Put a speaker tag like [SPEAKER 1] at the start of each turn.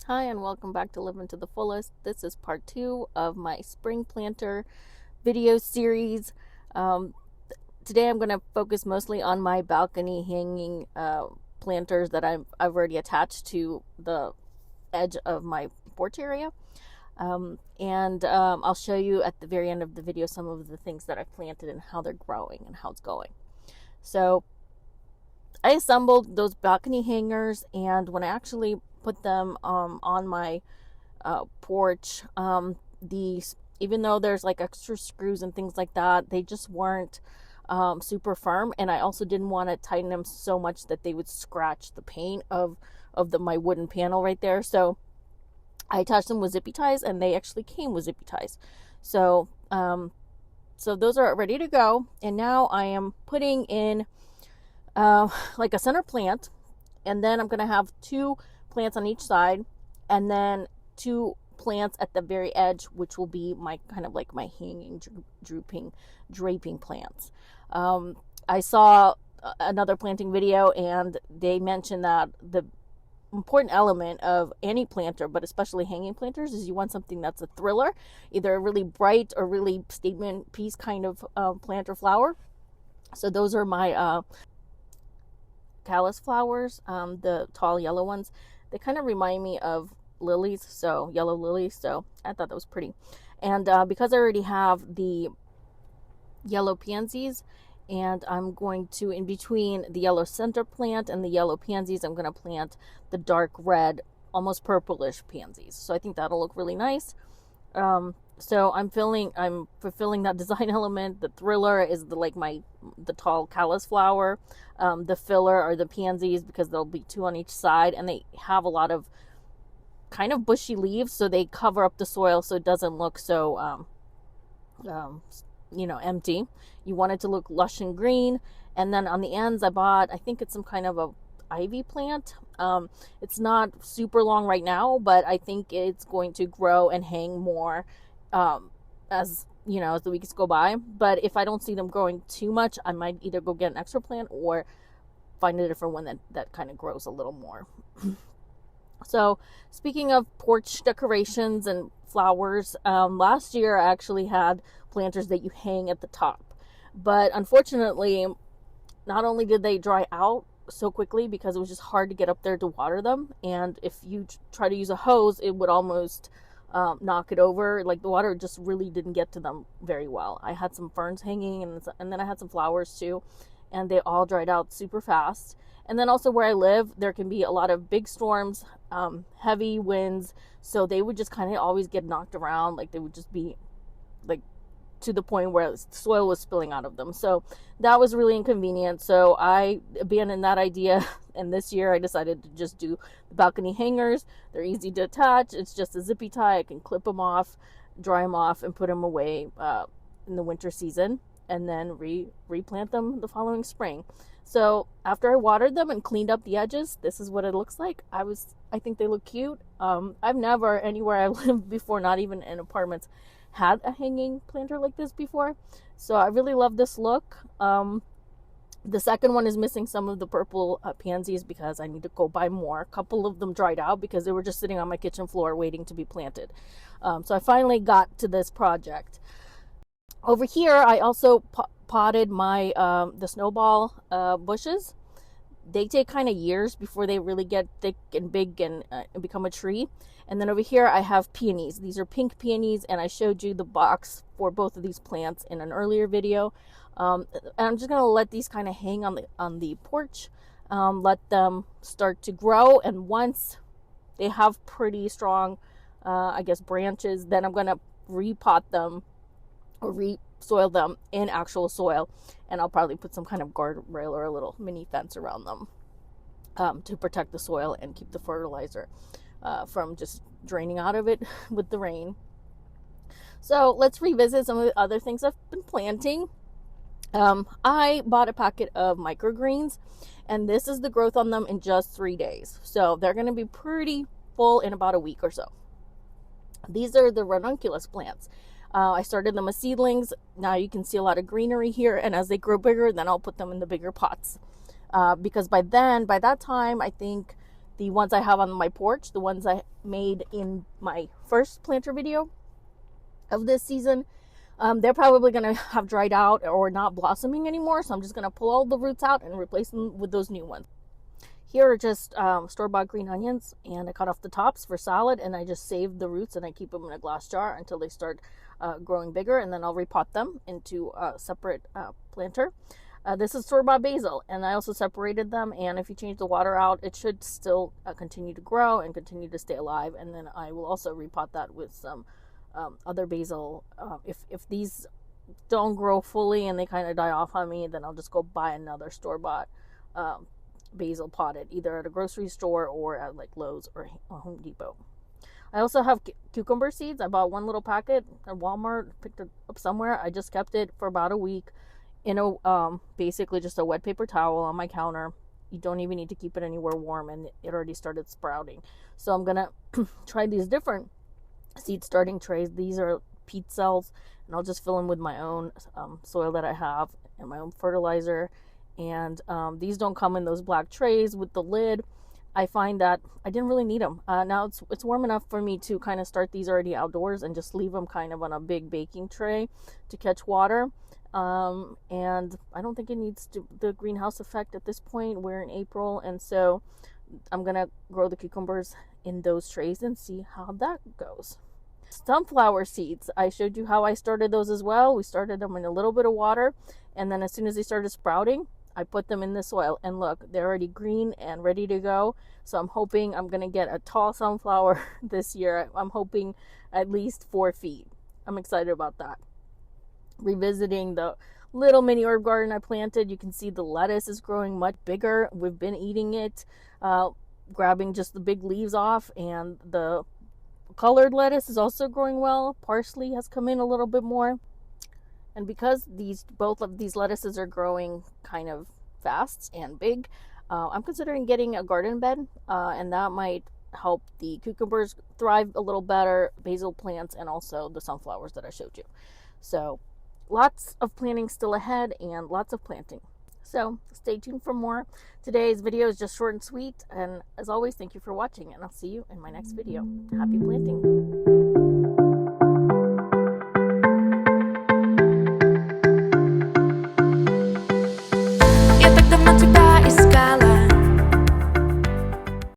[SPEAKER 1] Hi, and welcome back to Living to the Fullest. This is part 2 of my spring planter video series. Um, Today I'm going to focus mostly on my balcony hanging planters that I've already attached to the edge of my porch area. I'll show you at the very end of the video some of the things that I've planted and how they're growing and how it's going. So I assembled those balcony hangers, and when I actually put them on my porch, these, even though there's like extra screws and things like that, they just weren't super firm, and I also didn't want to tighten them so much that they would scratch the paint of my wooden panel right there. So I attached them with zippy ties, and they actually came with zippy ties. So so those are ready to go, and now I am putting in like a center plant, and then I'm going to have 2 plants on each side, and then 2 plants at the very edge, which will be my kind of like my hanging, draping plants. I saw another planting video, and they mentioned that the important element of any planter, but especially hanging planters, is you want something that's a thriller, either a really bright or really statement piece kind of plant or flower. So those are my callus flowers, the tall yellow ones. They kind of remind me of lilies, so yellow lilies. So I thought that was pretty. And because I already have the yellow pansies, and I'm going to, in between the yellow center plant and the yellow pansies, I'm going to plant the dark red, almost purplish pansies. So I think that'll look really nice. So I'm fulfilling that design element. The thriller is the tall callus flower. The filler are the pansies, because there'll be 2 on each side, and they have a lot of kind of bushy leaves, so they cover up the soil so it doesn't look so empty. You want it to look lush and green. And then on the ends, I think it's some kind of a ivy plant. It's not super long right now, but I think it's going to grow and hang more as the weeks go by. But if I don't see them growing too much, I might either go get an extra plant or find a different one that kind of grows a little more. So speaking of porch decorations and flowers, last year I actually had planters that you hang at the top, but unfortunately, not only did they dry out so quickly because it was just hard to get up there to water them, and if you try to use a hose, it would almost knock it over. Like, the water just really didn't get to them very well. I had some ferns hanging, and then I had some flowers too, and they all dried out super fast. And then also where I live, there can be a lot of big storms, heavy winds, so they would just kind of always get knocked around. Like, they would just be like to the point where soil was spilling out of them. So that was really inconvenient. So I abandoned that idea, and this year I decided to just do the balcony hangers. They're easy to attach. It's just a zippy tie. I can clip them off, dry them off, and put them away in the winter season, and then replant them the following spring. So after I watered them and cleaned up the edges, this is what it looks like. I think they look cute. I've never, anywhere I've lived before, not even in apartments, had a hanging planter like this before. So I really love this look. The second one is missing some of the purple pansies because I need to go buy more. A couple of them dried out because they were just sitting on my kitchen floor waiting to be planted. So I finally got to this project. Over here, I also potted my the snowball bushes. They take kind of years before they really get thick and big and become a tree. And then over here, I have peonies. These are pink peonies, and I showed you the box for both of these plants in an earlier video. And I'm just gonna let these kind of hang on the porch, let them start to grow, and once they have pretty strong, branches, then I'm gonna repot them or re-soil them in actual soil, and I'll probably put some kind of guardrail or a little mini fence around them to protect the soil and keep the fertilizer from just draining out of it with the rain. So let's revisit some of the other things I've been planting. I bought a packet of microgreens, and this is the growth on them in just 3 days. So they're going to be pretty full in about a week or so. These are the ranunculus plants. I started them as seedlings. Now you can see a lot of greenery here, and as they grow bigger, then I'll put them in the bigger pots. Because by that time, I think the ones I have on my porch, the ones I made in my first planter video of this season, they're probably going to have dried out or not blossoming anymore. So I'm just going to pull all the roots out and replace them with those new ones. Here are just store-bought green onions, and I cut off the tops for salad, and I just save the roots and I keep them in a glass jar until they start growing bigger, and then I'll repot them into a separate planter. This is store-bought basil, and I also separated them, and if you change the water out, it should still continue to grow and continue to stay alive. And then I will also repot that with some other basil. If these don't grow fully and they kind of die off on me, then I'll just go buy another store-bought basil potted, either at a grocery store or at like Lowe's or Home Depot. I also have cucumber seeds. I bought one little packet at Walmart, picked it up somewhere. I just kept it for about a week in a basically just a wet paper towel on my counter. You don't even need to keep it anywhere warm, and it already started sprouting. So I'm gonna try these different seed starting trays. These are peat cells, and I'll just fill them with my own soil that I have and my own fertilizer. And these don't come in those black trays with the lid. I find that I didn't really need them. Now it's warm enough for me to kind of start these already outdoors and just leave them kind of on a big baking tray to catch water. And I don't think it needs the greenhouse effect at this point. We're in April, and so I'm gonna grow the cucumbers in those trays and see how that goes. Sunflower seeds, I showed you how I started those as well. We started them in a little bit of water, and then as soon as they started sprouting, I put them in the soil, and look, they're already green and ready to go. So I'm hoping I'm gonna get a tall sunflower this year. I'm hoping at least 4 feet. I'm excited about that. Revisiting the little mini herb garden I planted, you can see the lettuce is growing much bigger. We've been eating it, grabbing just the big leaves off, and the colored lettuce is also growing well. Parsley has come in a little bit more. And because both of these lettuces are growing kind of fast and big, I'm considering getting a garden bed, and that might help the cucumbers thrive a little better, basil plants, and also the sunflowers that I showed you. So lots of planting still ahead and lots of planting. So stay tuned for more. Today's video is just short and sweet, and as always, thank you for watching, and I'll see you in my next video. Happy planting.